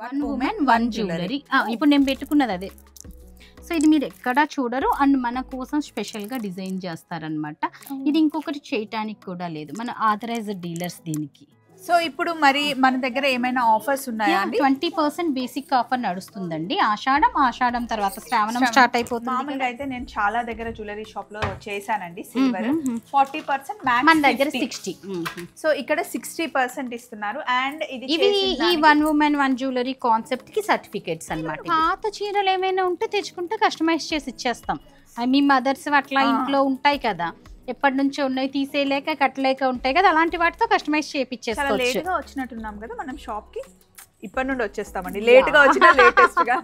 One women one jewellery. ఇప్పుడు నేను పెట్టుకున్నది అదే. సో ఇది మీరు ఎక్కడా చూడరు అండ్ మన కోసం స్పెషల్గా డిజైన్ చేస్తారనమాట. ఇది ఇంకొకటి చేయటానికి కూడా లేదు, మన ఆథరైజ్డ్ డీలర్స్ దీనికి. సో ఇప్పుడు మరి మన దగ్గర ఏమైనా ఆఫర్స్ ఉన్నాయా అండి? 20% బేసిక్ ఆఫర్ నడుస్తుందండి. ఆషాఢం తర్వాత శ్రావణం స్టార్ట్ అయిపోతుంది. మామూలుగా అయితే నేను చాలా దగ్గర జ్యువెలరీ షాప్ లో చేశానండి సిల్వర్ 40% మన దగ్గర 60. సో ఇక్కడ 60% ఇస్తున్నారు. అండ్ ఇవి ఈ one women one jewellery concept కి సర్టిఫికేట్స్ అన్నమాట. పాత చీరలు ఏమైనా ఉంటే తెచ్చుకుంటే కస్టమైజ్ చేసి ఇచ్చేస్తాం. మీ మదర్స్ అట్లా ఇంట్లో ఉంటాయి కదా, ఎప్పటి నుంచో ఉన్నాయి, తీసేయలేక కట్టలేక ఉంటాయి కదా, అలాంటి వాటితో కస్టమైజ్ చేయించేసుకోవచ్చు. లేట్ గా వచ్చినట్టున్నాం కదా మనం షాప్ కి, ఇప్పటి నుండి వచ్చేస్తామండి. లేట్ గా వచ్చినా లేటెస్ట్ గా.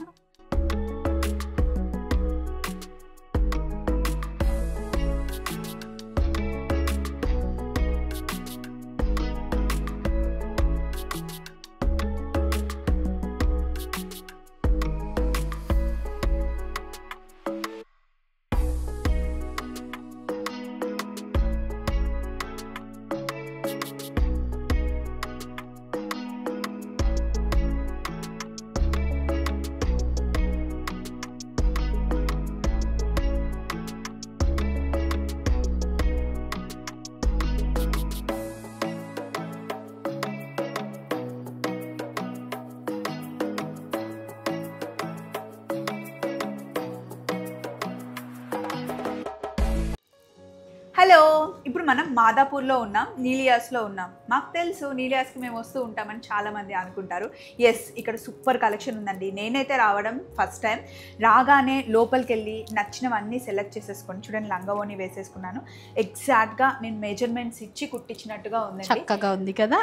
హలో, ఇప్పుడు మనం మాదాపూర్లో ఉన్నాం, నీలియాస్లో ఉన్నాం. మాకు తెలుసు నీలియాస్కి మేము వస్తూ ఉంటామని చాలామంది అనుకుంటారు. ఎస్, ఇక్కడ సూపర్ కలెక్షన్ ఉందండి. నేనైతే రావడం ఫస్ట్ టైం. రాగానే లోపలికి వెళ్ళి నచ్చినవన్నీ సెలెక్ట్ చేసేసుకొని, చూడండి లంగావోని వేసేసుకున్నాను. ఎగ్జాక్ట్గా నేను మెజర్మెంట్స్ ఇచ్చి కుట్టించినట్టుగా ఉందండి. చక్కగా ఉంది కదా,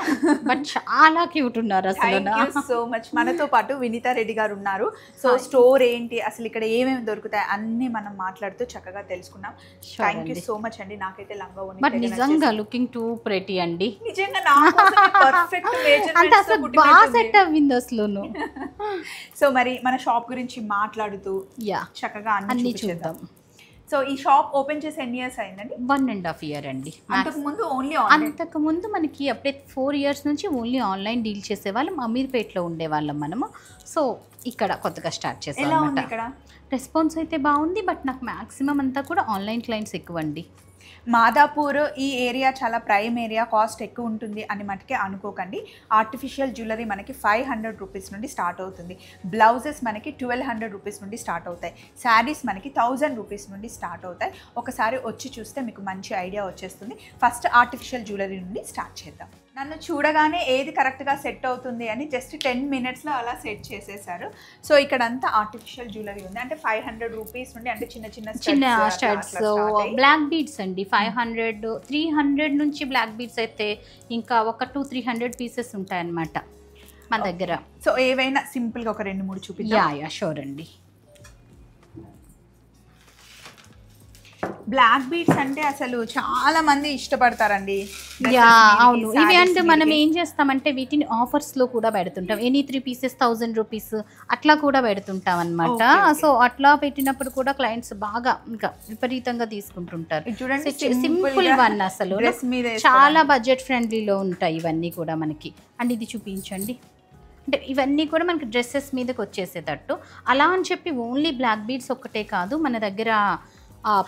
బట్ చాలా క్యూట్ ఉన్నారు అసలు. Thank you so much. మనతో పాటు వినీతా రెడ్డి గారు ఉన్నారు. సో స్టోర్ ఏంటి, అసలు ఇక్కడ ఏమేమి దొరుకుతాయి అన్నీ మనం మాట్లాడుతూ చక్కగా తెలుసుకున్నాం. థ్యాంక్ యూ సో మచ్ అండి. నాకైతే లంగావోని బట్ నిజంగా లుకింగ్ టూ ప్రెటీ అండి. నిజంగా నా కోసం పర్ఫెక్ట్ అంటే అసలు బాగా సెట్ అవ్వింది అసలు. సో మరి మన షాప్ గురించి మాట్లాడుతూ చక్కగా అన్ని చూద్దాం. సో ఈ షాప్ ఓపెన్ చేసి ఎన్ని ఇయర్స్ అయిందండి? 1.5 years అండి. అంతకు ముందు మనకి అప్పుడే 4 years నుంచి ఓన్లీ ఆన్లైన్ డీల్ చేసేవాళ్ళం. అమీర్పేటలో ఉండేవాళ్ళం మనము. సో ఇక్కడ కొత్తగా స్టార్ట్ చేసాం అన్నమాట. రెస్పాన్స్ అయితే బాగుంది, బట్ నాకు మ్యాక్సిమం అంతా కూడా ఆన్లైన్ క్లయింట్స్ ఎక్కువ అండి. మాదాపూర్ ఈ ఏరియా చాలా ప్రైమ్ ఏరియా, కాస్ట్ ఎక్కువ ఉంటుంది అని మటుకే అనుకోకండి. ఆర్టిఫిషియల్ జ్యువెలరీ మనకి 500 రూపీస్ నుండి స్టార్ట్ అవుతుంది. బ్లౌజెస్ మనకి 1200 రూపీస్ నుండి స్టార్ట్ అవుతాయి. శారీస్ మనకి 1000 రూపీస్ నుండి స్టార్ట్ అవుతాయి. ఒకసారి వచ్చి చూస్తే మీకు మంచి ఐడియా వచ్చేస్తుంది. ఫస్ట్ ఆర్టిఫిషియల్ జ్యువెలరీ నుండి స్టార్ట్ చేద్దాం. నన్ను చూడగానే ఏది కరెక్ట్గా సెట్ అవుతుంది అని జస్ట్ 10 minutesలో అలా సెట్ చేసేసారు. సో ఇక్కడంతా ఆర్టిఫిషియల్ జ్యువెలరీ ఉంది. అంటే 500 రూపీస్ నుండి, అంటే చిన్న స్టడ్స్, బ్లాక్ బీడ్స్ అండి 500, 300 నుంచి బ్లాక్ బీడ్స్ అయితే ఇంకా ఒక 200-300 పీసెస్ ఉంటాయన్నమాట మన దగ్గర. సో ఏవైనా సింపుల్గా ఒక 2-3 చూపిద్దాం. యా షూర్ అండి. బ్లాక్ బీడ్స్ అంటే అసలు చాలా మంది ఇష్టపడతారండి. అవును, ఇవి అంటే మనం ఏం చేస్తామంటే వీటిని ఆఫర్స్లో కూడా పెడుతుంటాం. ఎనీ 3 pieces 1000 రూపీస్ అట్లా కూడా పెడుతుంటాం అనమాట. సో అట్లా పెట్టినప్పుడు కూడా క్లయింట్స్ బాగా ఇంకా విపరీతంగా తీసుకుంటుంటారు. సింపుల్ వన్ అసలు చాలా బడ్జెట్ ఫ్రెండ్లీలో ఉంటాయి ఇవన్నీ కూడా మనకి. అండ్ ఇది చూపించండి. అంటే ఇవన్నీ కూడా మనకి డ్రెస్సెస్ మీదకి వచ్చేసేటట్టు. అలా అని చెప్పి ఓన్లీ బ్లాక్ బీడ్స్ ఒక్కటే కాదు, మన దగ్గర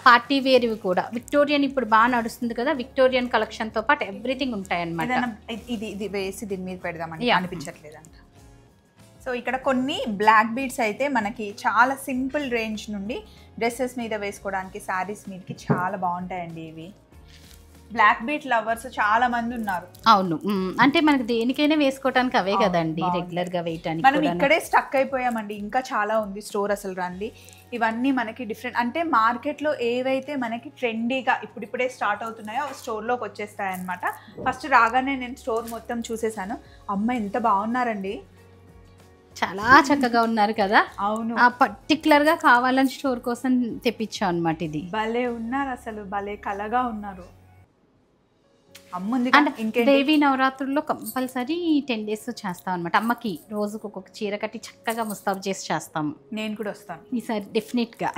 పార్టీ వేర్వి కూడా విక్టోరియన్ ఇప్పుడు బాగా నడుస్తుంది కదా, విక్టోరియన్ కలెక్షన్తో పాటు ఎవ్రీథింగ్ ఉంటాయి అన్నమాట. ఇది వేసి దీని మీద పెడదామని అనిపించట్లేదంట. సో ఇక్కడ కొన్ని బ్లాక్ బీడ్స్ అయితే మనకి చాలా సింపుల్ రేంజ్ నుండి డ్రెస్సెస్ మీద వేసుకోవడానికి, శారీస్ మీదకి చాలా బాగుంటాయండి. ఇవి బ్లాక్ బీట్ లవర్స్ చాలా మంది ఉన్నారు. అవును, అంటే మనకి దేనికైనా వేసుకోవడానికి అవే కదండి రెగ్యులర్ గా వేయడానికి. మనం ఇక్కడే స్టక్ అయిపోయామండి, ఇంకా చాలా ఉంది స్టోర్. అసలు రండి, ఇవన్నీ మనకి డిఫరెంట్, అంటే మార్కెట్లో ఏవైతే మనకి ట్రెండీగా ఇప్పుడిప్పుడే స్టార్ట్ అవుతున్నాయో అవి స్టోర్లోకి వచ్చేస్తాయి అనమాట. ఫస్ట్ రాగానే నేను స్టోర్ మొత్తం చూసేసాను. అమ్మ ఎంత బాగున్నారండి, చాలా చక్కగా ఉన్నారు కదా. అవును, పర్టికులర్ గా కావాలని స్టోర్ కోసం తెప్పించాం అనమాట. ఇది భలే ఉన్నారు అసలు, భలే కలగా ఉన్నారు. దేవి నవరాత్రుల్లో కంపల్సరీ 10 days చేస్తాం అనమాట. అమ్మకి రోజుకు ఒక్కొక్క చీర కట్టి చక్కగా ముస్తాబు చేసి చేస్తాము. నేను కూడా వస్తాను ఈసారి డెఫినెట్గా.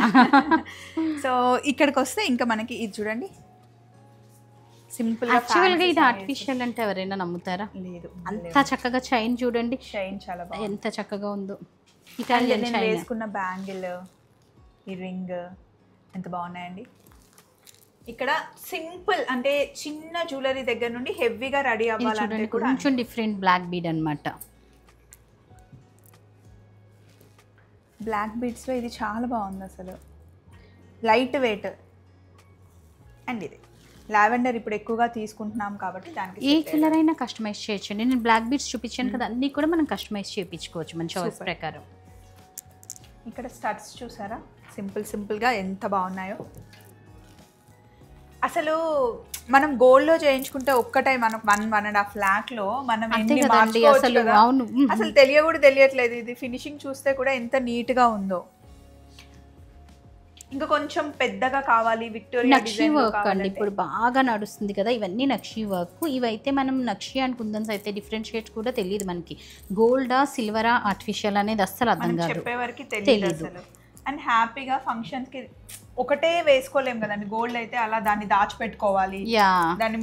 సో ఇక్కడికి వస్తే ఇంకా మనకి ఇది చూడండి, సింపుల్ యాక్చువల్గా ఇది ఆర్టిఫిషియల్ అంటే ఎవరైనా నమ్ముతారా? లేదు. అంత చక్కగా చైన్ చూడండి, చైన్ చాలా బాగుంది. ఎంత చక్కగా ఉందో. ఇటాలియన్ నేను చైన్. వేసుకున్న బ్యాంగిల్, ఈ రింగ్ ఎంత బాగున్నాయండి. ఇక్కడ సింపుల్ అంటే చిన్న జ్యువెలరీ దగ్గర నుండి హెవీగా రెడీ అవ్వాలంటే కూడా కొంచెం డిఫరెంట్ బ్లాక్ బీడ్ అన్నమాట. బ్లాక్ బీడ్స్లో ఇది చాలా బాగుంది అసలు, లైట్ వెయిట్. అండ్ ఇది లావెండర్ ఇప్పుడు ఎక్కువగా తీసుకుంటున్నాం కాబట్టి దానికి ఏ కలర్ అయినా కస్టమైజ్ చేయొచ్చు. నేను బ్లాక్ బీడ్స్ చూపించాను కదా, అన్నీ కూడా మనం కస్టమైజ్ చేయించుకోవచ్చు మన చాయిస్ ప్రకారం. ఇక్కడ స్టడ్స్ చూసారా సింపుల్గా ఎంత బాగున్నాయో. అసలు మనం గోల్డ్లో చేయించుకుంటే ఒక్కటే మనకు 1.5 లాక్లో మనం ఎన్ని మార్చుకోవచ్చు కదా. అసలు తెలియట్లేదు. ఇది ఫినిషింగ్ చూస్తే కూడా ఎంత నీట్గా ఉందో. ఇంకా కొంచెం పెద్దగా కావాలి, విక్టోరియా నక్షి వర్క్ అండి ఇప్పుడు బాగా నడుస్తుంది కదా, ఇవన్నీ నక్షి వర్క్. ఇవైతే మనం నక్షి అండ్ కుందన్స్ అయితే డిఫరెన్షియేట్ కూడా తెలియదు మనకి, గోల్డా సిల్వరా ఆర్టిఫిషియల్ అనేది అస్సలు అర్థం కాదు, చెప్పేవరకు తెలియదు అసలు. అండ్ హ్యాపీగా ఫంక్షన్స్ కి ఒకటే వేసుకోలేం కదండి, గోల్డ్ అయితే అలా దాన్ని దాచిపెట్టుకోవాలి, దాన్ని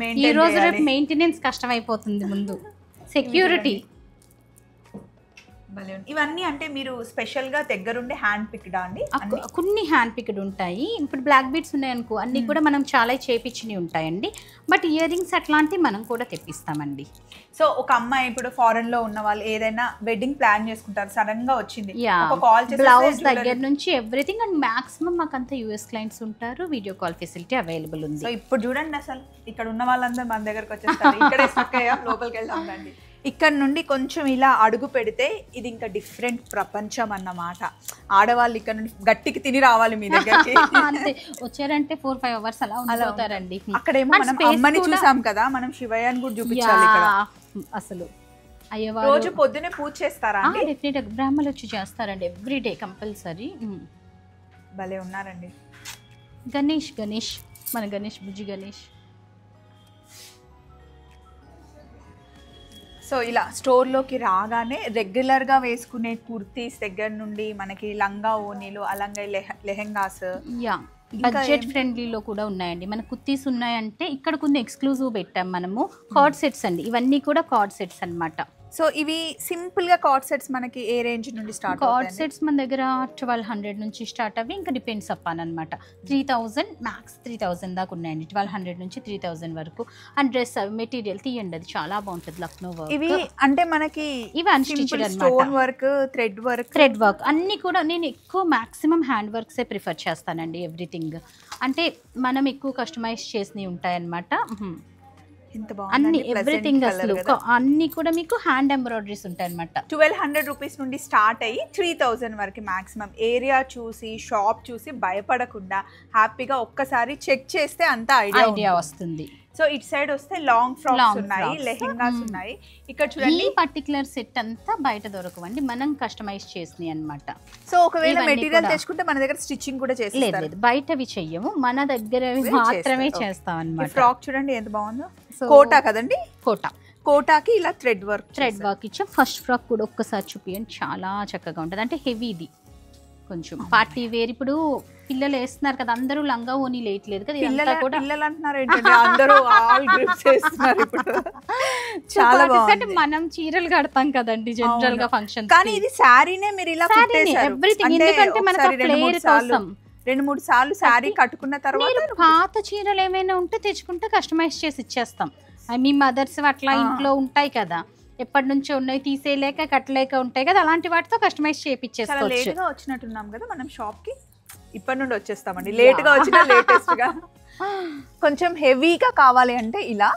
మెయింటెనెన్స్ కష్టం అయిపోతుంది. ముందు సెక్యూరిటీ ఇవన్నీ అంటే మీరు స్పెషల్ గా దగ్గరుండే హ్యాండ్ పిక్డా అండి? కొన్ని హ్యాండ్ పిక్డ్ ఉంటాయి. ఇప్పుడు బ్లాక్ బీడ్స్ ఉన్నాయనుకో, అన్ని కూడా మనం చాలా చేపించినవి ఉంటాయండి. బట్ ఇయర్ రింగ్స్ అట్లాంటివి మనం కూడా తెప్పిస్తామండి. సో ఒక అమ్మాయి ఇప్పుడు ఫారెన్ లో ఉన్న వాళ్ళు ఏదైనా వెడ్డింగ్ ప్లాన్ చేసుకుంటారు, సడన్ గా వచ్చింది, బ్లౌజ్ దగ్గర నుంచి ఎవ్రీథింగ్. అండ్ మాక్సిమం మాకంతా యూఎస్ క్లయింట్స్ ఉంటారు, వీడియో కాల్ ఫెసిలిటీ అవైలబుల్ ఉంది. సో ఇప్పుడు చూడండి అసలు ఇక్కడ ఉన్న వాళ్ళందరూ మన దగ్గరకు వచ్చేస్తారు. ఇక్కడే స్టక్ అయ్యాం, లోపలికి వెళ్దాం రండి. ఇక్కడ నుండి కొంచెం ఇలా అడుగు పెడితే ఇది ఇంకా డిఫరెంట్ ప్రపంచం అన్నమాట. ఆడవాళ్ళు ఇక్కడ నుండి గట్టికి తిని రావాలి మీ దగ్గరికి. అంతే, వచ్చారంటే 4-5 అవర్స్ అలా ఉండిపోతారండి. అక్కడేమో మనం అమ్మని చూసాం కదా, మనం శివయ్యని కూడా చూపించాలి ఇక్కడ. అసలు అయ్యవారు రోజు పొద్దునే పూజ చేస్తారా? డెఫినెట్ గా బ్రాహ్మణులు వచ్చి చేస్తారండి, ఎవ్రీడే కంపల్సరీ. భలే ఉన్నారండి. గణేష్ మన గణేష్ బుజ్జి గణేష్. సో ఇలా స్టోర్లోకి రాగానే రెగ్యులర్గా వేసుకునే కుర్తీస్ దగ్గర నుండి మనకి లంగా ఓనీలు, అలాగే లెహెంగాస్, బడ్జెట్ ఫ్రెండ్లీలో కూడా ఉన్నాయండి. మన కుర్తీస్ ఉన్నాయంటే ఇక్కడ కొన్ని ఎక్స్క్లూజివ్ పెట్టాం మనము. కార్డ్ సెట్స్ అండి, ఇవన్నీ కూడా కార్డ్ సెట్స్ అన్నమాట. సో ఇవి సింపుల్ గా కార్డ్ సెట్స్ మనకి ఏ రేంజ్ నుండి స్టార్ట్? కార్డ్ సెట్స్ మన దగ్గర 1200 నుంచి స్టార్ట్ అవి, ఇంకా డిపెండ్స్ అప్పాన్ అనమాట. 3000 మ్యాక్స్ 3000 దాకా ఉన్నాయండి, 1200 నుంచి 3000 వరకు. అండ్ డ్రెస్ మెటీరియల్ తీయండి, అది చాలా బాగుంటుంది, లక్నో వర్క్. ఇవి అంటే మనకి ఇవి అన్స్టిచ్డ్ అన్నమాట, స్టోన్ వర్క్, థ్రెడ్ వర్క్ అన్ని కూడా. నేను ఎక్కువ మాక్సిమం హ్యాండ్ వర్క్సే ప్రిఫర్ చేస్తానండి. ఎవ్రీథింగ్ అంటే మనం ఎక్కువ కస్టమైజ్ చేసినవి ఉంటాయన్నమాట. అన్ని ఎవ్రీథింగ్ అసలు అన్ని కూడా మీకు హ్యాండ్ ఎంబ్రాయిడరీస్ ఉంటాయి అన్నమాట. 1200 రూపీస్ నుండి స్టార్ట్ అయ్యి 3000 వరకు మాక్సిమం. ఏరియా చూసి షాప్ చూసి భయపడకుండా హ్యాపీగా ఒక్కసారి చెక్ చేస్తే అంత ఐడియా వస్తుంది. సో ఇటు సైడ్ వస్తే లాంగ్ ఫ్రాక్స్ ఉన్నాయి, లెహెంగాస్ ఉన్నాయి. ఇక్కడ చూడండి, ఈ పర్టికులర్ సెట్ అంతా బయట దొరకవండి, మనం కస్టమైజ్ చేసినాయి అన్నమాట. సో ఒకవేళ మెటీరియల్ తెచ్చుకుంటే మన దగ్గర స్టిచ్చింగ్ కూడా చేస్తారు? లేదు, బయటవి చెయ్యము, మన దగ్గర మాత్రమే చేస్తాం అన్నమాట. ఫ్రాక్ చూడండి ఎంత బాగుందో, కోటా కదండి, కోటాకి ఇలా థ్రెడ్ వర్క్ ఇచ్చాం. ఫస్ట్ ఫ్రాక్ కూడా ఒక్కసారి చూపియండి, చాలా చక్కగా ఉంటుంది. అంటే హెవీది, కొంచెం పార్టీ వేర్. ఇప్పుడు పిల్లలు వేస్తున్నారు కదా, అందరూ లంగా ఓనీ లేట్లేదు కదా, పిల్లలు అంటున్నారు ఏంటంటే అందరూ ఆల్ గ్రిప్స్ వేస్తున్నారు ఇప్పుడు. చాలా బాగుంది. మనం చీరలు కడతాం కదండి జనరల్ గా ఫంక్షన్, కానీ ఇది శారీనే మీరు ఇలా ఎవ్రీథింగ్. ఎందుకంటే మనకు ఫ్లేర్ కోసం 2-3 సార్లు శారీ కట్టుకున్న తర్వాత పాత చీరలు ఏమైనా ఉంటే తెచ్చుకుంటే కస్టమైజ్ చేసి ఇచ్చేస్తాం. మీ మదర్స్ అట్లా ఇంట్లో ఉంటాయి కదా, ఎప్పటి నుంచో ఉన్నాయి, తీసేయలేక కట్టలేక ఉంటాయి కదా, అలాంటి వాటితో కస్టమైజ్ చేయించేస్తాం. లేట్ గా వచ్చినట్టున్నాం కదా మనం షాప్ కి, ఇప్పటి నుండి వచ్చేస్తామండి. లేట్ గా వచ్చినా లేటెస్ట్ గా. కొంచెం హెవీగా కావాలి అంటే ఇలా.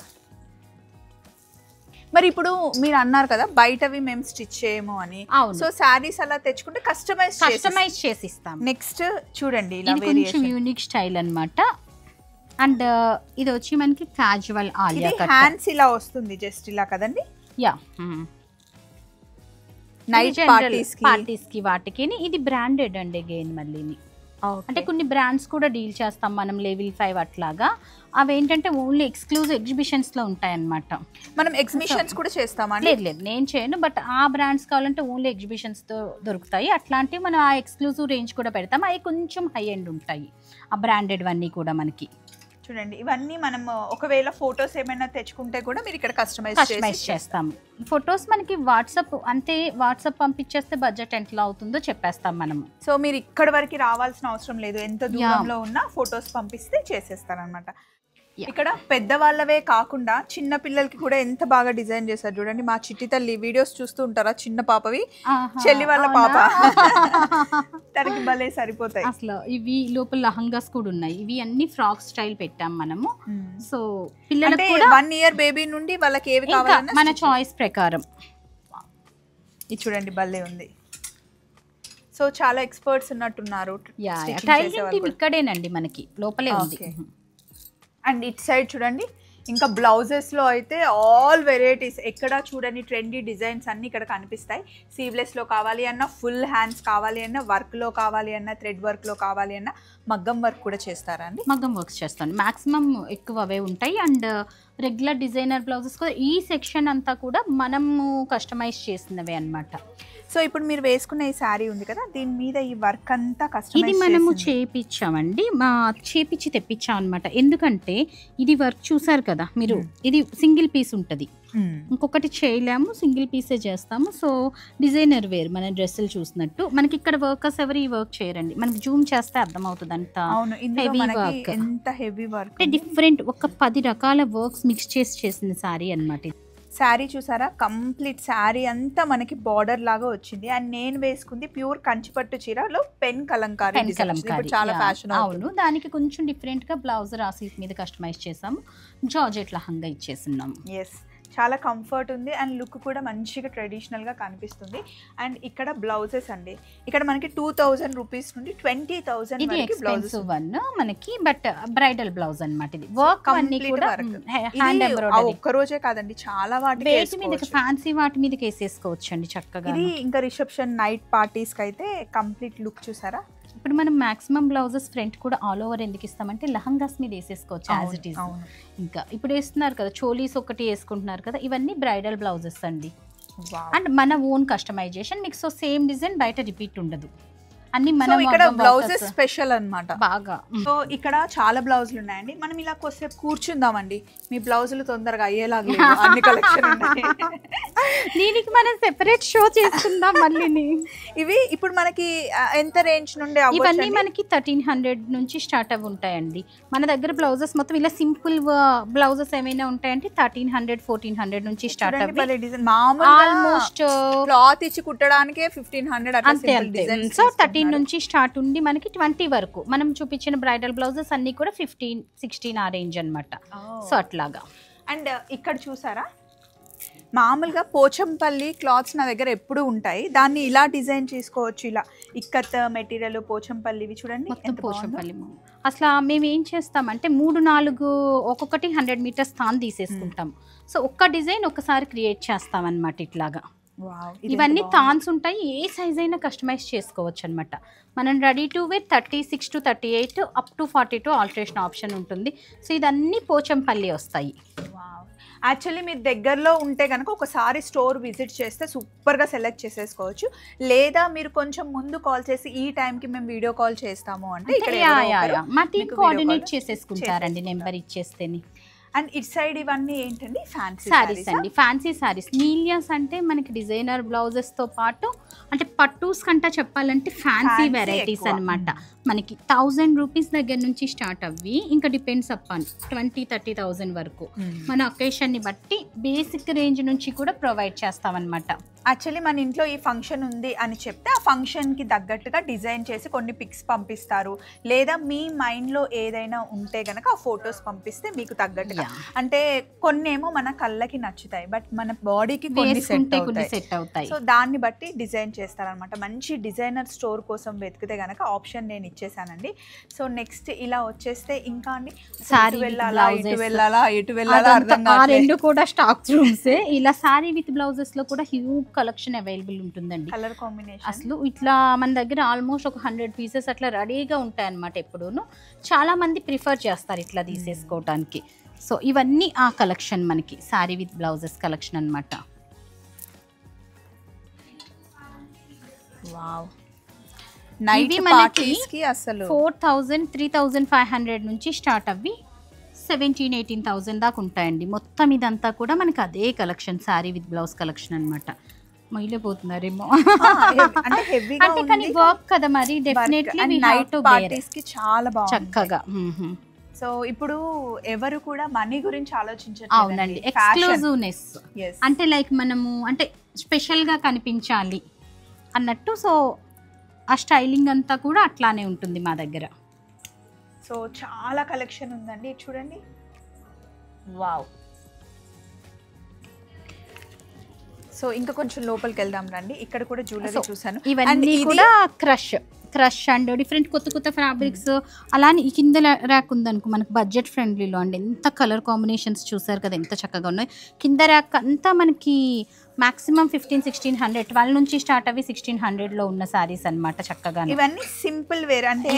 మరి ఇప్పుడు మీరు అన్నారు కదా బయటవి మేము స్టిచ్ చేయము అని, సో శారీస్ అలా తెచ్చుకుంటే కస్టమైజ్ చేసి ఇస్తాం. నెక్స్ట్ చూడండి, ఇది కొంచెం యూనిక్ స్టైల్ అన్నమాట. అండ్ ఇది వచ్చి మనకి క్యాజువల్ ఆలియా కట్, హ్యాండ్స్ ఇలా వస్తుంది జస్ట్ ఇలా కదండి. యా, నైట్ పార్టీస్ కి వాటికి. ఇది బ్రాండెడ్ అండి అగైన్ మళ్ళీని. అంటే కొన్ని బ్రాండ్స్ కూడా డీల్ చేస్తాం మనం, లెవెల్ 5 అట్లాగా. అవి ఏంటంటే ఓన్లీ ఎక్స్క్లూజివ్ ఎగ్జిబిషన్స్ లో ఉంటాయి అన్నమాట. మనం ఎగ్జిబిషన్స్ కూడా చేస్తామా? లేదు, నేను చేయను. బట్ ఆ బ్రాండ్స్ కావాలంటే ఓన్లీ ఎగ్జిబిషన్స్ తో దొరుకుతాయి. అట్లాంటివి మనం ఆ ఎక్స్క్లూజివ్ రేంజ్ కూడా పెడతాం. అవి కొంచెం హై ఎండ్ ఉంటాయి ఆ బ్రాండెడ్ అన్నీ కూడా మనకి. చూడండి ఇవన్నీ మనం ఒకవేళ ఫొటోస్ ఏమైనా తెచ్చుకుంటే కూడా మీరు ఇక్కడ కస్టమైజ్ చేస్తాము. ఫొటోస్ మనకి వాట్సాప్ పంపించేస్తే బడ్జెట్ ఎంత అవుతుందో చెప్పేస్తాం మనము. సో మీరు ఇక్కడ వరకు రావాల్సిన అవసరం లేదు, ఎంత దూరంలో ఉన్నా ఫొటోస్ పంపిస్తే చేసేస్తారనమాట. ఇక్కడ పెద్దవాళ్ళవే కాకుండా చిన్న పిల్లలకి కూడా ఎంత బాగా డిజైన్ చేశారు చూడండి. మా చిట్టి తల్లి వీడియోస్ చూస్తూ ఉంటారా, చిన్న పాపవి, చెల్లి వాళ్ళ పాప, తనకి భలే సరిపోతాయి అసలు. ఇవి లోపల లహంగాస్ కూడా ఉన్నాయి. ఇవి అన్ని ఫ్రాక్ స్టైల్ పెట్టాం మనము. సో పిల్లలకి 1 year బేబీ నుండి వాళ్ళకి ఏవి కావాలన్నా మన చాయిస్ ప్రకారం. ఇది చూడండి భలే ఉంది. సో చాలా ఎక్స్పర్ట్స్ ఉన్నట్టున్నారు. టైలరింగ్ ఇక్కడేనండి మనకి లోపలే ఉంది. అండ్ ఇట్ సైడ్ చూడండి ఇంకా బ్లౌజెస్లో అయితే ఆల్ వెరైటీస్, ఎక్కడ చూడని ట్రెండీ డిజైన్స్ అన్నీ ఇక్కడ కనిపిస్తాయి. సీవ్లెస్లో కావాలి అన్నా, ఫుల్ హ్యాండ్స్ కావాలి అన్నా, వర్క్లో కావాలి అన్నా, థ్రెడ్ వర్క్లో కావాలి అన్నా, మగ్గం వర్క్ కూడా చేస్తారా అండి? మగ్గం వర్క్స్ చేస్తాను, మ్యాక్సిమం ఎక్కువ అవే ఉంటాయి. అండ్ రెగ్యులర్ డిజైనర్ బ్లౌజెస్ కూడా ఈ సెక్షన్ అంతా కూడా మనము కస్టమైజ్ చేసినవే అన్నమాట. సో ఇప్పుడు మీరు వేసుకున్న ఈ శారీ ఉంది కదా, దీని మీద ఈ వర్క్ అంతా కస్టమైజ్ ఇది మనము చేపించామండి, చేపించి తెప్పించాం అనమాట. ఎందుకంటే ఇది వర్క్ చూసారు కదా మీరు, ఇది సింగిల్ పీస్ ఉంటుంది, ఇంకొకటి చేయలేము, సింగిల్ పీసే చేస్తాము. సో డిజైనర్ వేర్ మన డ్రెస్సులు చూసినట్టు మనకి ఇక్కడ వర్కర్స్ ఎవరు ఈ వర్క్ చేయరండి, మనకి జూమ్ చేస్తే అర్థమవుతుంది అంత హెవీ వర్క్. ఎంత హెవీ వర్క్, డిఫరెంట్ ఒక 10 రకాల వర్క్స్ మిక్స్ చేసిన శారీ అనమాట. శారీ చూసారా, కంప్లీట్ శారీ అంతా మనకి బార్డర్ లాగా వచ్చింది. అండ్ నేను వేసుకుంది ప్యూర్ కంచిపట్టు చీరలో పెన్ కలంకారీ, చాలా ఫ్యాషన్. అవును, దానికి కొంచెం డిఫరెంట్ గా బ్లౌజ్ రాసి మీద కస్టమైజ్ చేసాము, జార్జెట్ లహంగా ఇచ్చేస్తున్నాము. ఎస్, చాలా కంఫర్ట్ ఉంది అండ్ లుక్ కూడా మంచిగా ట్రెడిషనల్గా కనిపిస్తుంది. అండ్ ఇక్కడ బ్లౌజెస్ అండి, ఇక్కడ మనకి 2000 రూపీస్ నుండి 20,000 ఇది ఎక్స్పెన్సివ్ వన్ మనకి, బట్ బ్రైడల్ బ్లౌజ్ అన్నమాట. ఇది వర్క్ అన్ని కూడా హ్యాండ్ ఎంబ్రాయిడరీ. ఒక్క రోజే కాదండి, చాలా వాటి మీద ఫ్యాన్సీ వాటి మీదకి వేసేసుకోవచ్చు అండి చక్కగా. ఇది ఇంకా రిసెప్షన్ నైట్ పార్టీస్ కి అయితే కంప్లీట్ లుక్ చూసారా. ఇప్పుడు మనం మాక్సిమం బ్లౌజెస్ ఫ్రంట్ కూడా ఆల్ ఓవర్ ఎందుకు ఇస్తామంటే లహంగాస్ మీద వేసేసుకోవచ్చు యాజ్ ఇట్ ఈస్. ఇంకా ఇప్పుడు వేస్తున్నారు కదా చోలీస్ ఒకటి వేసుకుంటున్నారు కదా, ఇవన్నీ బ్రైడల్ బ్లౌజెస్ అండి. అండ్ మన ఓన్ కస్టమైజేషన్, మీకు సో సేమ్ డిజైన్ బయట రిపీట్ ఉండదు, అన్ని మనం ఇక్కడ బ్లౌజెస్ స్పెషల్ అన్నమాట బాగా. సో ఇక్కడ చాలా బ్లౌజులు ఉన్నాయండి, మనం ఇలా కొద్దిసేపు కూర్చుందామండి, మీ బ్లౌజులు తొందరగా అయ్యేలాగా అన్ని కలెక్షన్ ఉన్నాయి. దీనికి మనం సెపరేట్ షో చేసుకుందాం మళ్ళీ. ఇవి ఇప్పుడు మనకి ఎంత రేంజ్ నుండి? ఇవన్నీ మనకి 1300 నుంచి స్టార్ట్ అవి ఉంటాయండి. మన దగ్గర బ్లౌజెస్ మొత్తం ఇలా సింపుల్ బ్లౌజెస్ ఏమైనా ఉంటాయంటే 1300 1400 నుంచి స్టార్ట్ అవి. ఆల్మోస్ట్ క్లాత్ ఇచ్చి కుట్టడానికే 1500 అంతే అంతే. సో 13 నుంచి స్టార్ట్ ఉండి మనకి 20 వరకు మనం చూపించిన బ్రైడల్ బ్లౌజెస్ అన్ని కూడా 15-16 ఆ రేంజ్ అనమాట. సో అట్లాగా. అండ్ ఇక్కడ చూసారా, మామూలుగా పోచంపల్లి క్లాత్స్ నా దగ్గర ఎప్పుడు ఉంటాయి, దాన్ని ఇలా డిజైన్ చేసుకోవచ్చు. ఇలా ఇక్కత్ మెటీరియల్ పోచంపల్లివి చూడండి, పోచంపల్లి. అసలు మేము ఏం చేస్తామంటే 3-4 ఒక్కొక్కటి 100 మీటర్స్ తాను తీసేసుకుంటాం. సో ఒక్క డిజైన్ ఒకసారి క్రియేట్ చేస్తాం అనమాట ఇట్లాగా. ఇవన్నీ థాన్స్ ఉంటాయి, ఏ సైజ్ అయినా కస్టమైజ్ చేసుకోవచ్చు అనమాట. మనం ready to wear 36 to 38 up to 42 alteration option ఉంటుంది. సో ఇదన్నీ పోచంపల్లి వస్తాయి. యాక్చువల్లీ మీరు దగ్గరలో ఉంటే కనుక ఒకసారి స్టోర్ విజిట్ చేస్తే సూపర్గా సెలెక్ట్ చేసేసుకోవచ్చు. లేదా మీరు కొంచెం ముందు కాల్ చేసి ఈ టైంకి మేము వీడియో కాల్ చేస్తాము అంటే ఇక్కడ మా టీమ్ కోఆర్డినేట్ చేసేసుకుంటారండి నెంబర్ ఇచ్చేస్తేనే. అండ్ ఇట్ సైడ్ ఇవన్నీ ఏంటండి, ఫ్యాన్సీ శారీస్ అండి. ఫ్యాన్సీ శారీస్ నీలియాస్ అంటే మనకి డిజైనర్ బ్లౌజెస్ తో పాటు అంటే పట్టూస్ కంటా చెప్పాలంటే ఫ్యాన్సీ వెరైటీస్ అనమాట. మనకి 1000 రూపీస్ దగ్గర నుంచి స్టార్ట్ అవ్వి ఇంకా డిపెండ్స్ అపాన్ 20-30,000 వరకు మన ఒకేషన్ని బట్టి బేసిక్ రేంజ్ నుంచి కూడా ప్రొవైడ్ చేస్తామన్నమాట. యాక్చువల్లీ మన ఇంట్లో ఈ ఫంక్షన్ ఉంది అని చెప్తే ఆ ఫంక్షన్కి తగ్గట్టుగా డిజైన్ చేసి కొన్ని పిక్స్ పంపిస్తారు, లేదా మీ మైండ్లో ఏదైనా ఉంటే కనుక ఆ ఫొటోస్ పంపిస్తే మీకు తగ్గట్టుగా. అంటే కొన్ని ఏమో మన కళ్ళకి నచ్చుతాయి, బట్ మన బాడీకి కొన్ని సెట్ అవుతాయి. సో దాన్ని బట్టి డిజైన్ చేస్తారనమాట. మంచి డిజైనర్ స్టోర్ కోసం వెతికితే కనుక ఆప్షన్ నేను ఇచ్చేసానండి. సో నెక్స్ట్ ఇలా వచ్చేస్తే ఇంకా అండి సారీ వెళ్ళాలా ఇటు వెళ్ళాలా అర్థం కాదు, రెండు కూడా స్టాక్ రూమ్సే. ఇలా సారీ విత్ బ్లౌజెస్ లో కూడా హ్యూజ్ కలెక్షన్ అవైలబుల్ ఉంటుందండి. కలర్ కాంబినేషన్ అసలు ఇట్లా మన దగ్గర ఆల్మోస్ట్ ఒక 100 పీసెస్ అట్లా రెడీగా ఉంటాయి అన్నమాట. ఎప్పుడూను చాలా మంది ప్రిఫర్ చేస్తారు ఇట్లా తీసేసుకోవడానికి. సో ఇవన్నీ ఆ కలెక్షన్ మనకి సారీ విత్ బ్లౌజెస్ కలెక్షన్ అన్నమాట. వావ్, ఇవి మనకి 4000 3500 నుంచి స్టార్ట్ అవ్వి 17,000-18,000 దాకా ఉంటాయండి. మొత్తం ఇదంతా కూడా మనకి అదే collection, sari with blouse collection అనమాట. మైలేపోతున్నారేమో అంటే హెవీగా అంటే కానీ వర్క్ కదా మరి, definitely we have to wear parties కి చాలా బాగుంది చక్కగా. సో ఇప్పుడు ఎవరు కూడా మనీ గురించి ఆలోచించట్లేదు. అవునండి, ఎక్స్క్లూజివ్నెస్ అంటే లైక్ మనము అంటే స్పెషల్ గా కనిపించాలి అన్నట్టు. సో ఆ స్టైలింగ్ అంతా కూడా అట్లానే ఉంటుంది మా దగ్గర. సో చాలా కలెక్షన్ ఉందండి, చూడండి. వావ్. సో ఇంకా కొంచెం లోపలికి వెళ్దాం రండి. ఇక్కడ కూడా జ్యువెలరీ చూసాను. ఇవన్నీ కూడా క్రష్ అండ్ డిఫరెంట్ కొత్త ఫ్యాబ్రిక్స్. అలానే ఈ కింద ర్యాక్ ఉందనుకో మనకు బడ్జెట్ ఫ్రెండ్లీలో అండి. ఎంత కలర్ కాంబినేషన్స్ చూసారు కదా, ఎంత చక్కగా ఉన్నాయి. కింద ర్యాక్ అంతా మనకి మాక్సిమం 1500-1600, 12 నుంచి స్టార్ట్ అవి 1600 లో ఉన్న సారీస్ అన్నమాట. చక్కగా ఇవన్నీ సింపుల్ వేర్ అంటే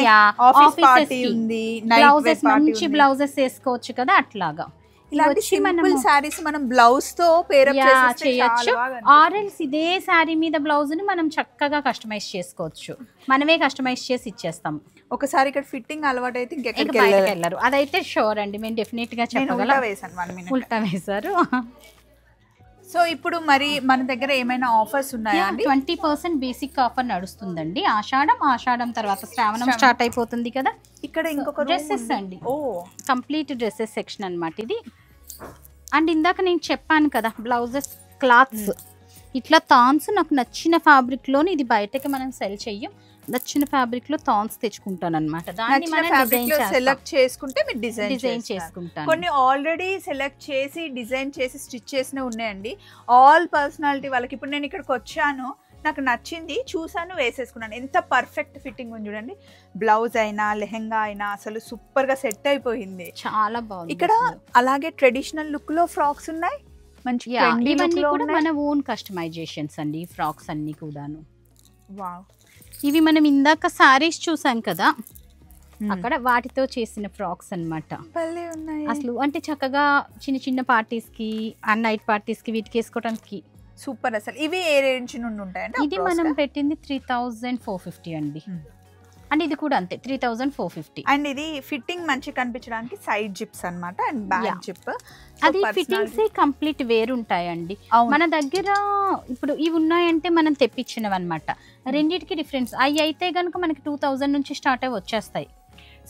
ఆఫీస్ పార్టీ ఉంది, బ్లౌజెస్ మంచి బ్లౌజెస్ వేసుకోవచ్చు కదా అట్లాగా. ఇలాంటి సింపుల్ సారీస్ మనం బ్లౌజ్ తో పేర్ అప్ చేయొచ్చు. ఆర్ఎల్స్ ఇదే సారీ మీద బ్లౌజ్ ని మనం చక్కగా కస్టమైజ్ చేసుకోవచ్చు. మనమే కస్టమైజ్ చేసి ఇచ్చేస్తాం. ఒకసారి ఇక్కడ ఫిట్టింగ్ అలవాటు అయితే ఇంకెక్కడికి వెళ్ళరు, అదైతే షూర్ అండి. మేము డెఫినెట్ గా చెప్పగలం. ఉల్టా వేసారు. సో ఇప్పుడు మరి మన దగ్గర ఏమైనా ఆఫర్స్ ఉన్నాయా అండి? 20% బేసిక్ ఆఫర్ నడుస్తుందండి. ఆషాఢం తర్వాత శ్రావణం స్టార్ట్ అయిపోతుంది కదా. ఇక్కడ ఇంకొక డ్రెస్సెస్ అండి, కంప్లీట్ డ్రెస్సెస్ సెక్షన్ అన్నమాట ఇది. అండ్ ఇందాక నేను చెప్పాను కదా బ్లౌజెస్, క్లాత్స్ ఇట్లా థాన్స్ నాకు నచ్చిన ఫ్యాబ్రిక్ లోని, ఇది బయటకి మనం సెల్ చెయ్యం, నచ్చిన ఫ్యాబ్రిక్ లో థాన్స్ తెచ్చుకుంటాను అనమాట. దాన్ని మనం సెలెక్ట్ చేసుకుంటే మీరు డిజైన్ చేసుకుంటాను. కొన్ని ఆల్రెడీ సెలెక్ట్ చేసి డిజైన్ చేసి స్టిచ్ చేసినవి ఉన్నాయండి. ఆల్ పర్సనాలిటీ వాళ్ళకి. ఇప్పుడు నేను ఇక్కడికి వచ్చాను, నాకు నచ్చింది, చూసాను, వేసేసుకున్నాను. ఎంత పర్ఫెక్ట్ ఫిట్టింగ్ ఉంది చూడండి. బ్లౌజ్ అయినా లెహెంగా అయినా అసలు సూపర్ గా సెట్ అయిపోయింది, చాలా బాగుంది. ఇక్కడ అలాగే ట్రెడిషనల్ లుక్ లో ఫ్రాక్స్ ఉన్నాయి, మంచి ఇవన్నీ కూడా మన ఓన్ కస్టమైజేషన్స్ అండి. ఫ్రాక్స్ అన్ని కూడాను. వావ్. ఇవి మనం ఇందాక సారీస్ చూసాం కదా, అక్కడ వాటితో చేసిన ఫ్రాక్స్ అన్నమాట. అసలు అంటే చక్కగా చిన్న పార్టీస్ కి, నైట్ పార్టీస్ కి వీటికి వేసుకోవడానికి సూపర్. అసలు ఇవి ఏ రేంజ్ నుండి ఉంటాయండి? ఇది మనం పెట్టింది 3450 అండి. అండ్ ఇది కూడా అంతే 3450. అండ్ ఇది ఫిట్టింగ్ మంచి కనిపించడానికి సైడ్ జిప్స్ అన్నమాట, అండ్ బ్యాక్ జిప్. అది ఫిట్టింగ్స్ కంప్లీట్ వేరు ఉంటాయండి మన దగ్గర. ఇప్పుడు ఇవి ఉన్నాయంటే మనం తెప్పించినవి అన్నమాట. రెండింటికి డిఫరెన్స్. అవి అయితే కనుక మనకి 2000 నుంచి స్టార్ట్ అయ్యి వచ్చేస్తాయి.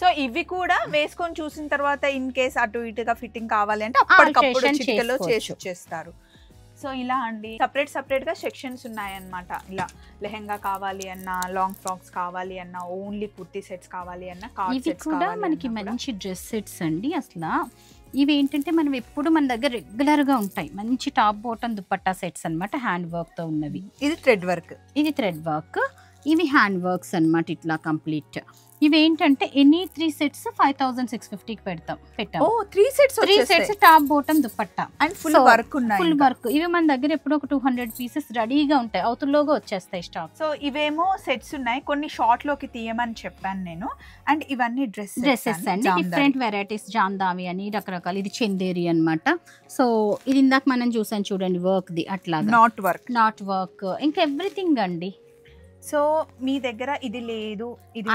సో ఇవి కూడా వేసుకొని చూసిన తర్వాత ఇన్ కేస్ అటు ఇటుగా ఫిట్టింగ్ కావాలి అంటే అప్పటికప్పుడు చిటికలో చేస్తారు. సో ఇలా అండి సపరేట్ గా సెక్షన్స్ ఉన్నాయన్నమాట. ఇలా లెహెంగా కావాలి అన్నా, లాంగ్ ఫ్రాక్స్ కావాలి అన్నా, ఓన్లీ కుర్తీ సెట్స్ కావాలి అన్నా, ఇవి కూడా మనకి మంచి డ్రెస్ సెట్స్ అండి. అసలు ఇవి ఏంటంటే మనం ఎప్పుడు మన దగ్గర రెగ్యులర్ గా ఉంటాయి. మంచి టాప్ బాటమ్ దుపట్టా సెట్స్ అన్నమాట, హ్యాండ్ వర్క్ తో ఉన్నవి. ఇది థ్రెడ్ వర్క్, ఇవి హ్యాండ్ వర్క్స్ అన్నమాట. ఇట్లా కంప్లీట్ ఇవి ఏంటంటే ఎనీ 3 సెట్స్ 5650కి పెట్టాం. ఓ 3 sets top bottom dupatta and full work ఉన్నాయి. Full work. ఇవి మన దగ్గర ఎప్పుడో ఒక 200 పీసెస్ రెడీగా ఉంటాయి, అవుతుల్లోగా వచ్చేస్తాయి స్టాక్. సో ఇవేమో సెట్స్ ఉన్నాయి, కొన్ని షార్ట్ లోకి తీయమని చెప్పాను నేను. అండ్ ఇవన్నీ డ్రెస్సెస్ అండి, డిఫరెంట్ వెరైటీస్. జాందావి అని రకరకాల. ఇది చందేరి అన్నమాట. సో ఇది ఇందాక మనం చూసాను చూడండి, వర్క్ ది అట్లా, నాట్ వర్క్, ఇంకా ఎవ్రీథింగ్ అండి. సో మీ దగ్గర ఇది లేదు ఇది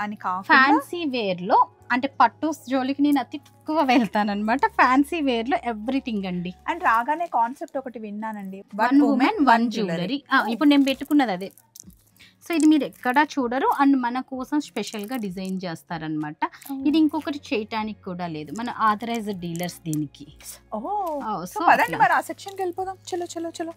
అని కాకుండా ఫ్యాన్సీ వేర్ లో అంటే పట్టు జోలికి నేను అతి తక్కువ వెళ్తాను అనమాట. ఫ్యాన్సీ వేర్ లో ఎవ్రీథింగ్ అండి. అండ్ రాగానే కాన్సెప్ట్ ఒకటి విన్నానండి, 1 ఉమెన్ 1 జ్యువెలరీ. ఇప్పుడు నేను పెట్టుకున్నది అదే. సో ఇది మీరు ఎక్కడా చూడరు, అండ్ మన కోసం స్పెషల్ గా డిజైన్ చేస్తారనమాట. ఇది ఇంకొకటి చేయటానికి కూడా లేదు, మన ఆథరైజ్డ్ డీలర్స్ దీనికి. సో పదండి మరి ఆ సెక్షన్కి వెళ్ళిపోదాం. చలో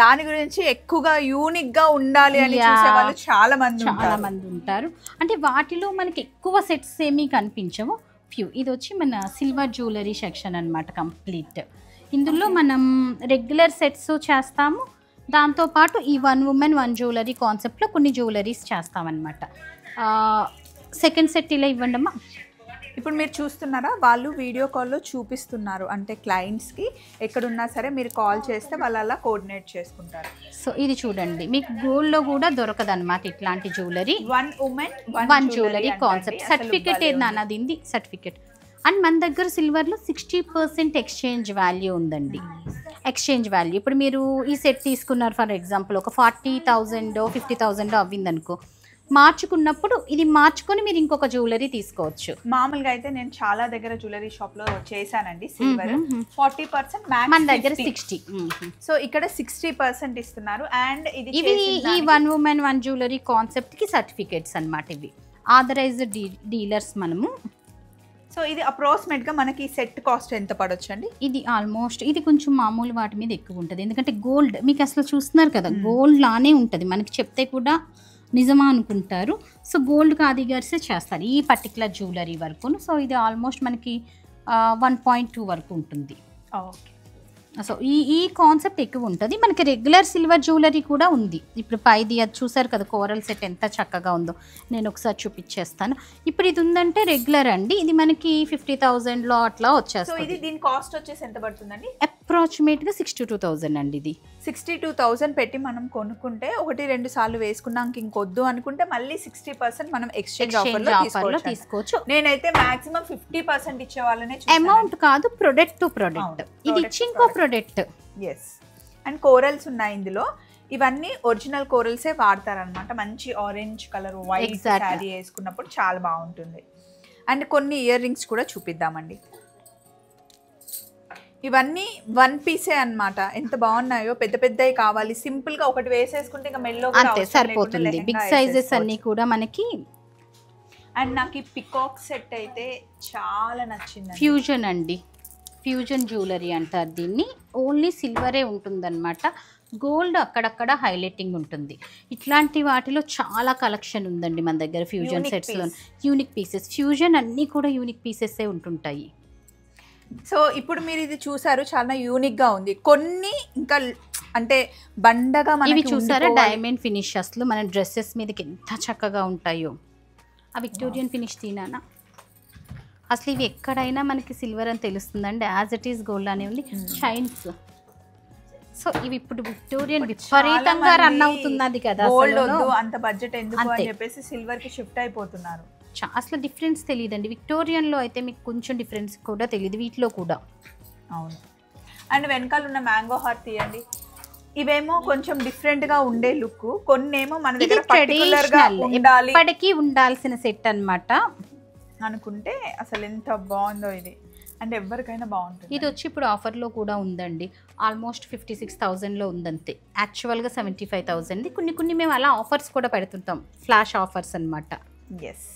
దాని గురించి ఎక్కువగా యూనిక్ గా ఉండాలి అని చూసే వాళ్ళు చాలా మంది ఉంటారు. అంటే వాటిలో మనకి ఎక్కువ సెట్స్ ఏమీ కనిపించవు, ఫ్యూ. ఇది వచ్చి మన సిల్వర్ జ్యువెలరీ సెక్షన్ అన్నమాట కంప్లీట్. ఇందులో మనం రెగ్యులర్ సెట్స్ చేస్తాము, దాంతోపాటు ఈ 1 ఉమెన్ 1 జ్యువెలరీ కాన్సెప్ట్లో కొన్ని జ్యువెలరీస్ చేస్తామన్నమాట. సెకండ్ సెట్ ఇలా ఇవ్వండి అమ్మా. ఇప్పుడు మీరు చూస్తున్నారా, వాళ్ళు వీడియో కాల్లో చూపిస్తున్నారు. అంటే క్లయింట్స్కి ఎక్కడున్నా సరే మీరు కాల్ చేస్తే వాళ్ళు అలా కోఆర్డినేట్ చేసుకుంటారు. సో ఇది చూడండి, మీకు గోల్డ్లో కూడా దొరకదు అనమాట ఇట్లాంటి jewellery. 1 women 1 jewellery concept. Certificate ఏదన్నా దీనిది సర్టిఫికేట్. అండ్ మన దగ్గర సిల్వర్లో 60% ఎక్స్చేంజ్ వాల్యూ ఉందండి. ఎక్స్చేంజ్ వాల్యూ ఇప్పుడు మీరు ఈ సెట్ తీసుకున్నారు ఫర్ ఎగ్జాంపుల్, ఒక 40,000 50,000 అవ్విందనుకో, మార్చుకున్నప్పుడు ఇది మార్చుకొని మీరు ఇంకొక జ్యువెలరీ తీసుకోవచ్చు. మామూలుగా అయితే నేను చాలా దగ్గర జ్యువెలరీ షాప్ లో చేశానండి సిల్వర్ 40% మన దగ్గర 60. సో ఇక్కడ 60% ఇస్తున్నారు. అండ్ ఇవి ఈ 1 woman 1 జ్యువెలరీ కాన్సెప్ట్ కి సర్టిఫికేట్స్ అన్నమాట. ఇవి ఆథరైజ్డ్ డీలర్స్ మనము. సో ఇది అప్రాక్సిమేట్ గా మనకి సెట్ కాస్ట్ ఎంత పడొచ్చు అండి? ఇది ఆల్మోస్ట్ ఇది కొంచెం మామూలు వాటి మీద ఎక్కువ ఉంటుంది, ఎందుకంటే గోల్డ్ మీకు అసలు చూస్తున్నారు కదా గోల్డ్ లానే ఉంటుంది, మనకి చెప్తే కూడా నిజమా అనుకుంటారు. సో గోల్డ్ కాదిగర్సే చేస్తారు ఈ పర్టికులర్ జ్యువెలరీ వరకు. సో ఇది ఆల్మోస్ట్ మనకి 1.2 వరకు ఉంటుంది. ఓకే. సో ఈ కాన్సెప్ట్ ఎక్కువ ఉంటుంది. మనకి రెగ్యులర్ సిల్వర్ జ్యువెలరీ కూడా ఉంది. ఇప్పుడు పైది అది చూసారు కదా కోరల్ సెట్ ఎంత చక్కగా ఉందో, నేను ఒకసారి చూపించేస్తాను. ఇప్పుడు ఇది ఉందంటే రెగ్యులర్ అండి, ఇది మనకి 50,000లో అట్లా వచ్చేస్తుంది. ఇది దీని కాస్ట్ వచ్చేసి ఎంత పడుతుందండి? అప్రాక్సిమేట్గా 62,000 అండి. ఇది 62,000 పెట్టి మనం కొనుక్కుంటే 1-2 సార్లు వేసుకున్నాక ఇంకొద్దు అనుకుంటే మళ్ళీ 60% మనం ఎక్స్చేంజ్ ఆఫర్లో తీసుకోవచ్చు. నేనైతే మాక్సిమం 50% ఇచ్చే వాళ్ళనే అమౌంట్ కాదు, ప్రొడక్ట్ టు ప్రొడక్ట్. ఇది ఇచ్చి ఇంకో ప్రొడక్ట్. ఎస్. అండ్ కోరల్స్ ఉన్నాయి ఇందులో. ఇవన్నీ ఒరిజినల్ కోరల్సే వాడతారనమాట. మంచి ఆరెంజ్ కలర్ వైట్ శారీ వేసుకున్నప్పుడు చాలా బాగుంటుంది. అండ్ కొన్ని ఇయర్ రింగ్స్ కూడా చూపిద్దామండి. ఇవన్నీ 1 పీసే అన్నమాట. ఎంత బాగున్నాయో, పెద్ద పెద్దవి కావాలి సింపుల్ గా ఒకటి వేసేసుకుంటే ఇంకా మెల్లో అంతే సరిపోతుంది. బిగ్ సైజెస్ అన్ని కూడా మనకి. అండ్ నాకు ఈ పికాక్ సెట్ అయితే చాలా నచ్చింది. ఫ్యూజన్ అండి, ఫ్యూజన్ జ్యువెలరీ అంటారు దీన్ని. ఓన్లీ సిల్వరే ఉంటుందన్నమాట, గోల్డ్ అక్కడక్కడ హైలైటింగ్ ఉంటుంది. ఇట్లాంటి వాటిలో చాలా కలెక్షన్ ఉందండి మన దగ్గర ఫ్యూజన్ సెట్స్లో. యూనిక్ పీసెస్, ఫ్యూజన్ అన్నీ కూడా యూనిక్ పీసెసే ఉంటుంటాయి. సో ఇప్పుడు మీరు ఇది చూసారు, చాలా యూనిక్ గా ఉంది. కొన్ని ఇంకా అంటే బండగా ఇవి చూసారా డైమండ్ ఫినిష్, అసలు మన డ్రెస్సెస్ మీదకి ఎంత చక్కగా ఉంటాయో. ఆ విక్టోరియన్ ఫినిష్ తీనానా, అసలు ఇవి ఎక్కడైనా మనకి సిల్వర్ అని తెలుస్తుందండి. యాజ్ ఇట్ ఈస్ గోల్డ్ అనే ఉంది. షైన్స్. సో ఇవి ఇప్పుడు విక్టోరియన్ విపరీతంగా రన్ అవుతున్నది కదా, అంత బడ్జెట్ ఎందుకు అని చెప్పేసి సిల్వర్ కి షిఫ్ట్ అయిపోతున్నారు. అసలు డిఫరెన్స్ తెలియదండి. విక్టోరియన్లో అయితే మీకు కొంచెం డిఫరెన్స్ కూడా తెలియదు, వీటిలో కూడా. అవును. అండ్ వెనకాల ఉన్న మ్యాంగో హార్ట్ తీయండి. ఇవేమో కొంచెం డిఫరెంట్ గా ఉండే లుక్, కొన్నేమో మన దగ్గర పర్టిక్యులర్ గా ఉండాలి, ఇప్పటికీ ఉండాల్సిన సెట్ అన్నమాట అనుకుంటే అసలు ఎంత బాగుందో ఇది. అంటే ఎవరికైనా బాగుంటుంది. ఇది వచ్చి ఇప్పుడు ఆఫర్లో కూడా ఉందండి. ఆల్మోస్ట్ 56,000లో ఉందంతే. యాక్చువల్గా 75,000. కొన్ని మేము అలా ఆఫర్స్ కూడా పెడుతుంటాం, ఫ్లాష్ ఆఫర్స్ అన్నమాట. ఎస్.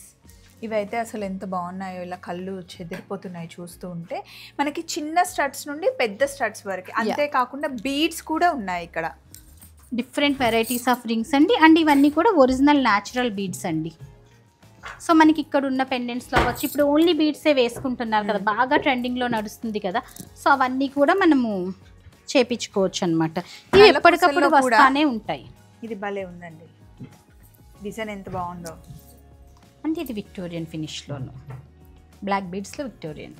ఇవైతే అసలు ఎంత బాగున్నాయో, ఇలా కళ్ళు చెదిరిపోతున్నాయి చూస్తూ ఉంటే. మనకి చిన్న స్టడ్స్ నుండి పెద్ద స్టడ్స్ వరకు, అంతేకాకుండా బీడ్స్ కూడా ఉన్నాయి ఇక్కడ. డిఫరెంట్ వెరైటీస్ ఆఫ్ రింగ్స్ అండి. అండ్ ఇవన్నీ కూడా ఒరిజినల్ న్యాచురల్ బీడ్స్ అండి. సో మనకి ఇక్కడ ఉన్న పెండెంట్స్లో వచ్చి ఇప్పుడు ఓన్లీ బీడ్సే వేసుకుంటున్నారు కదా, బాగా ట్రెండింగ్లో నడుస్తుంది కదా. సో అవన్నీ కూడా మనము చేపించుకోవచ్చు అనమాట. ఇవి ఎప్పటికప్పుడు వస్తానే ఉంటాయి. ఇది భలే ఉందండి, డిజైన్ ఎంత బాగుందో. అంటే ఇది విక్టోరియన్ ఫినిష్లోను, బ్లాక్ బీడ్స్లో విక్టోరియన్.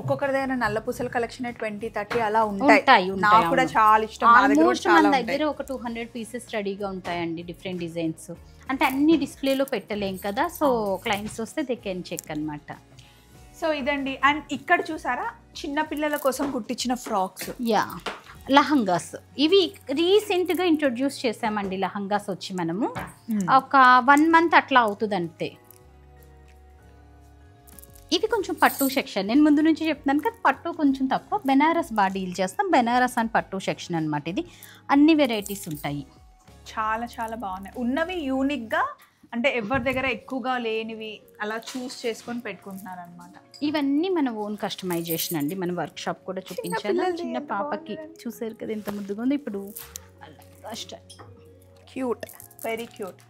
ఒక్కొక్కరి దగ్గర నల్ల పూసల కలెక్షన్ 20-30 అలా ఉంటాయి. నాకు కూడా చాలా ఇష్టం. ఆల్మోస్ట్ మన దగ్గర ఒక 200 పీసెస్ రెడీగా ఉంటాయండి, డిఫరెంట్ డిజైన్స్. అంటే అన్ని డిస్ప్లేలో పెట్టలేం కదా, సో క్లయింట్స్ వస్తే దే కెన్ చెక్ అనమాట. సో ఇదండి. అండ్ ఇక్కడ చూసారా చిన్న పిల్లల కోసం కుట్టించిన ఫ్రాక్స్, యా లహంగాస్. ఇవి రీసెంట్గా ఇంట్రొడ్యూస్ చేసామండి లహంగాస్ వచ్చి. మనము ఒక 1 month అట్లా అవుతుంది అంతే. ఇవి కొంచెం పట్టు సెక్షన్, నేను ముందు నుంచి చెప్తున్నాను కదా, పట్టు కొంచెం తక్కువ. బెనారస్ బాగా డీల్ చేస్తాం, బెనారస్ అండ్ పట్టు సెక్షన్ అనమాట. ఇది అన్ని వెరైటీస్ ఉంటాయి. చాలా చాలా బాగున్నాయి. ఉన్నవి యూనిక్గా, అంటే ఎవరి దగ్గర ఎక్కువగా లేనివి అలా చూస్ చేసుకొని పెట్టుకుంటున్నారు అనమాట. ఇవన్నీ మన ఓన్ కస్టమైజేషన్ అండి. మన వర్క్ షాప్ కూడా చూపించాను. చిన్న పాపకి చూసారు కదా ఎంత ముద్దుగా ఉంది. ఇప్పుడు cute, very cute.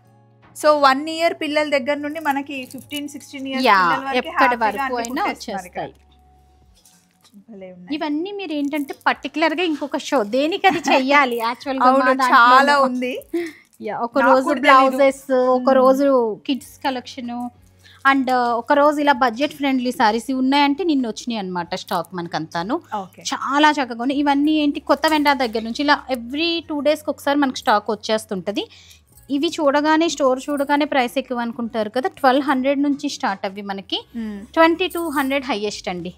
So 1 year పిల్లల దగ్గర నుండి మనకి 15-16 years ఎప్పటి వరకు అయినా వచ్చేస్తాయి. ఇవన్నీ మీరు ఏంటంటే పర్టికులర్ గా ఇంకొక షో దేనికి అది చెయ్యాలి. యాక్చువల్ గా చాలా ఉంది. ఒక రోజు బ్లౌజెస్, ఒక రోజు కిడ్స్ కలెక్షన్, అండ్ ఒక రోజు ఇలా బడ్జెట్ ఫ్రెండ్లీ సారీస్ ఉన్నాయంటే నిన్న వచ్చినాయి అనమాట స్టాక్ మనకంతాను. చాలా చక్కగా ఉన్నాయి. ఇవన్నీ ఏంటి కొత్త వెండా దగ్గర నుంచి ఇలా ఎవ్రీ 2 days ఒకసారి మనకు స్టాక్ వచ్చేస్తుంటది. ఇవి చూడగానే స్టోర్ చూడగానే ప్రైస్ ఎక్కువ అనుకుంటారు కదా, 1200 నుంచి స్టార్ట్ అవి మనకి 2200 హైయెస్ట్ అండి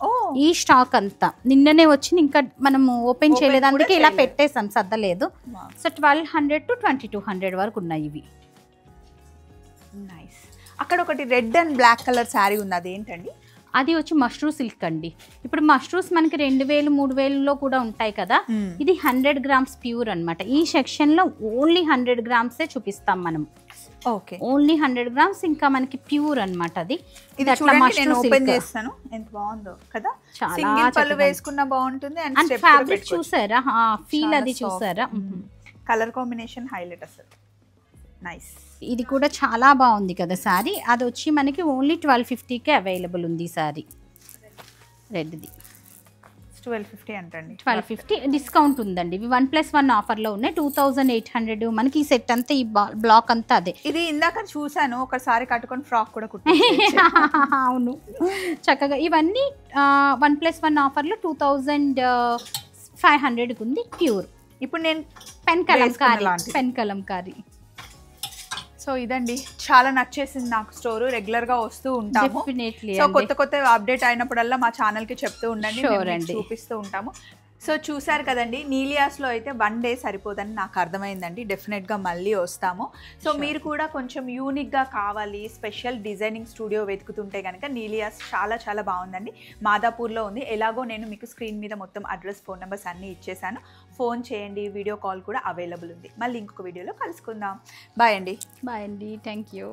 ఈ స్టాక్ అంతా. నిన్ననే వచ్చింది, ఇంకా మనము ఓపెన్ చేయలేదు, అందుకే ఇలా పెట్టేసాం, సర్దలేదు. సో 1200 to 2200 వరకు ఉన్నాయి ఇవి. నైస్. అక్కడ ఒకటి red and black colour sari ఉంది, అదేంటండి? అది వచ్చి మష్రూ సిల్క్ అండి. ఇప్పుడు మష్రూస్ మనకి 2000 3000లో కూడా ఉంటాయి కదా, ఇది 100 గ్రామ్స్ ప్యూర్ అన్నమాట. ఈ సెక్షన్ లో ఓన్లీ 100 గ్రామ్సే చూపిస్తాం మనం. ఓకే, ఓన్లీ 100 గ్రామ్స్, ఇంకా మనకి ప్యూర్ అన్నమాట. అది ఇది చూడండి, నేను ఓపెన్ చేస్తాను. ఎంత బాగుందో కదా, చాలా సింగిల్ పళ్ళు వేసుకున్నా బాగుంటుంది. అండ్ ఫ్యాబ్రిక్ చూసారా, ఫీల్ అది చూసారా, కలర్ కాంబినేషన్ హైలైట్ అసలు. నైస్. ఇది కూడా చాలా బాగుంది కదా సారీ. అది వచ్చి మనకి ఓన్లీ 1250కే అవైలబుల్ ఉంది సారీ. రెడ్ది 1250 అంటండి. 1250 డిస్కౌంట్ ఉందండి. ఇవి 1+1 ఆఫర్లో ఉన్నాయి. 2800 మనకి ఈ సెట్ అంతా, ఈ బ్లాక్ అంతా అదే. ఇది ఇందాక చూసాను, ఒకసారి కట్టుకొని ఫ్రాక్ కూడా అవును, చక్కగా ఇవన్నీ 1+1 ఆఫర్లో 2500కి ఉంది ప్యూర్. ఇప్పుడు నేను పెన్ కలంకారీ. సో ఇదండి, చాలా నచ్చేసింది నాకు స్టోర్. రెగ్యులర్గా వస్తూ ఉంటాము. సో కొత్త అప్డేట్ అయినప్పుడల్లా మా ఛానల్కి చెప్తూ ఉండండి, చూపిస్తూ ఉంటాము. సో చూసారు కదండి, నీలియాస్లో అయితే 1 డే సరిపోదని నాకు అర్థమైందండి. డెఫినెట్గా మళ్ళీ వస్తాము. సో మీరు కూడా కొంచెం యూనిక్గా కావాలి, స్పెషల్ డిజైనింగ్ స్టూడియో వెతుకుతుంటే కనుక నీలియాస్ చాలా చాలా బాగుందండి. మాదాపూర్లో ఉంది. ఎలాగో నేను మీకు స్క్రీన్ మీద మొత్తం అడ్రస్, ఫోన్ నెంబర్స్ అన్నీ ఇచ్చేసాను. ఫోన్ చేయండి, వీడియో కాల్ కూడా అవైలబుల్ ఉంది. మళ్ళీ ఇంకొక వీడియోలో కలుసుకుందాం. బాయ్ అండి. బాయ్ అండి, థ్యాంక్ యూ.